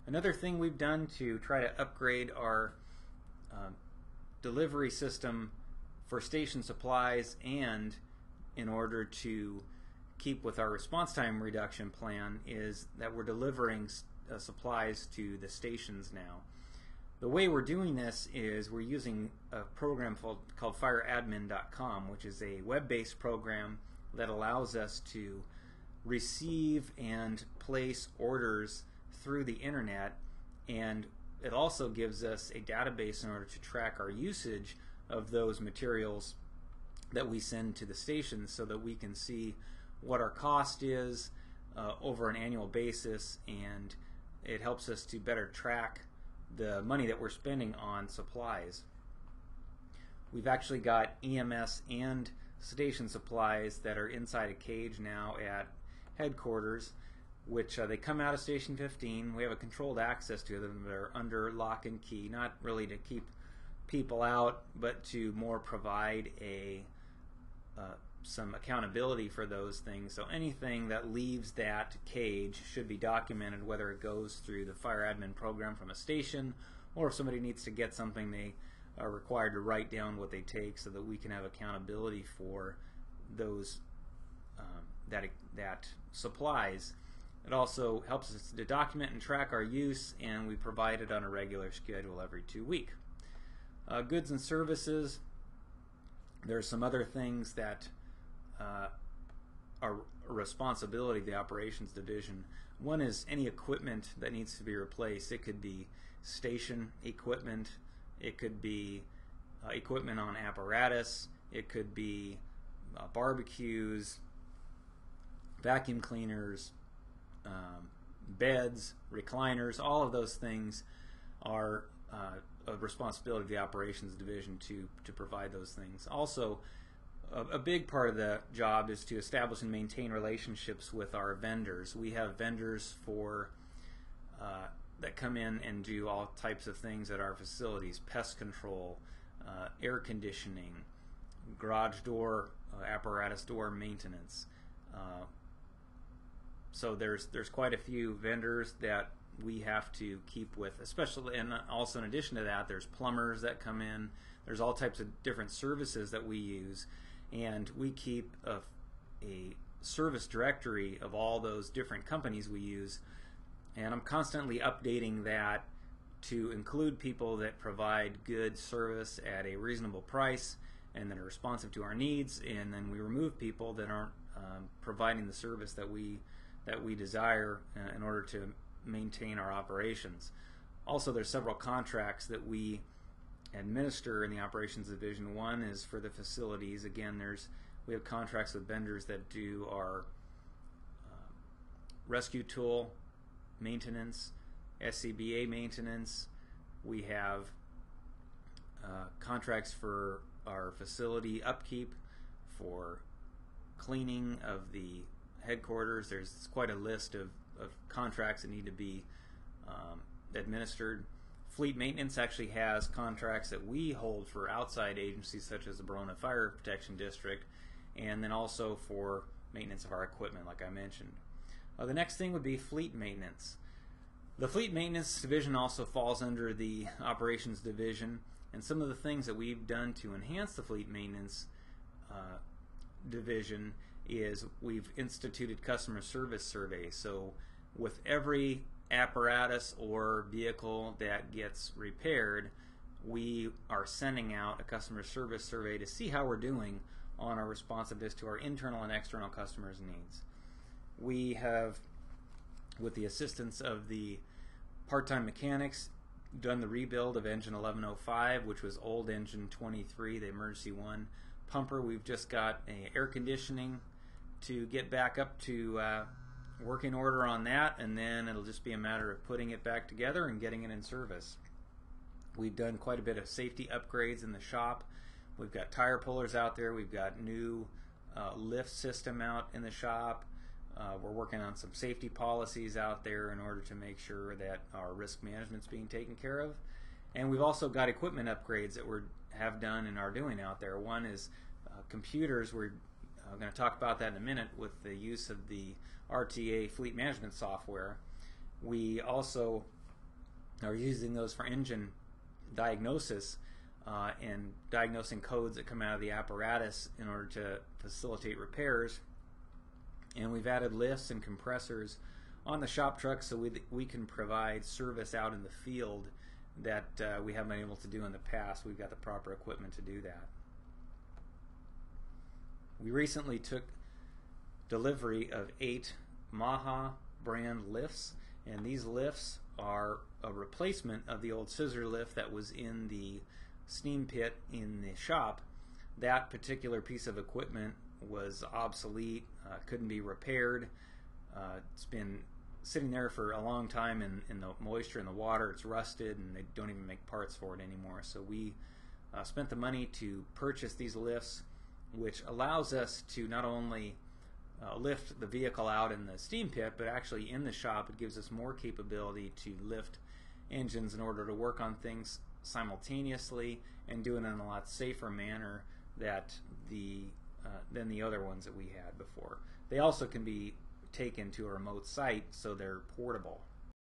Another thing we've done to try to upgrade our delivery system for station supplies, and in order to keep with our response time reduction plan, is that we're delivering supplies to the stations now. The way we're doing this is we're using a program called FireAdmin.com, which is a web-based program that allows us to receive and place orders through the internet, and it also gives us a database in order to track our usage of those materials that we send to the stations, so that we can see what our cost is over an annual basis, and it helps us to better track the money that we're spending on supplies. We've actually got EMS and station supplies that are inside a cage now at headquarters, which they come out of Station 15. We have a controlled access to them. They're under lock and key, not really to keep people out, but to more provide some accountability for those things. So anything that leaves that cage should be documented, whether it goes through the FireAdmin program from a station, or if somebody needs to get something, they are required to write down what they take, so that we can have accountability for those that supplies. It also helps us to document and track our use, and we provide it on a regular schedule every 2 weeks. Goods and services, there are some other things that are a responsibility of the operations division. One is any equipment that needs to be replaced. It could be station equipment, it could be equipment on apparatus, it could be barbecues, vacuum cleaners, beds, recliners. All of those things are a responsibility of the operations division to provide those things. Also, a big part of the job is to establish and maintain relationships with our vendors. We have vendors that come in and do all types of things at our facilities: pest control, air conditioning, garage door, apparatus door maintenance. So there's quite a few vendors that we have to keep with, especially, and also in addition to that, there's plumbers that come in. There's all types of different services that we use, and we keep a service directory of all those different companies we use, and I'm constantly updating that to include people that provide good service at a reasonable price and that are responsive to our needs, and then we remove people that aren't providing the service that we desire in order to maintain our operations. Also, there's several contracts that we administer in the operations division. One is for the facilities. Again, we have contracts with vendors that do our rescue tool maintenance, SCBA maintenance. We have contracts for our facility upkeep, for cleaning of the headquarters. There's quite a list of contracts that need to be administered. Fleet maintenance actually has contracts that we hold for outside agencies such as the Verona Fire Protection District, and then also for maintenance of our equipment, like I mentioned. The next thing would be fleet maintenance. The fleet maintenance division also falls under the operations division, and some of the things that we've done to enhance the fleet maintenance division is we've instituted customer service surveys. So with every apparatus or vehicle that gets repaired, we are sending out a customer service survey to see how we're doing on our responsiveness to our internal and external customers' needs. We have, with the assistance of the part-time mechanics, done the rebuild of engine 1105, which was old engine 23, the emergency one pumper. We've just got air conditioning to get back up to working order on that, and then it'll just be a matter of putting it back together and getting it in service. We've done quite a bit of safety upgrades in the shop. We've got tire pullers out there. We've got new lift system out in the shop. We're working on some safety policies out there in order to make sure that our risk management is being taken care of. And we've also got equipment upgrades that we have done and are doing out there. One is computers. We're going to talk about that in a minute with the use of the RTA fleet management software. We also are using those for engine diagnosis and diagnosing codes that come out of the apparatus in order to facilitate repairs. And we've added lifts and compressors on the shop truck so we can provide service out in the field that we haven't been able to do in the past. We've got the proper equipment to do that. We recently took delivery of 8 Maha brand lifts, and these lifts are a replacement of the old scissor lift that was in the steam pit in the shop. That particular piece of equipment was obsolete, couldn't be repaired. It's been sitting there for a long time in the moisture in the water. It's rusted, and they don't even make parts for it anymore. So we spent the money to purchase these lifts, which allows us to not only lift the vehicle out in the steam pit, but actually in the shop it gives us more capability to lift engines in order to work on things simultaneously and do it in a lot safer manner than the other ones that we had before. They also can be taken to a remote site, so they're portable.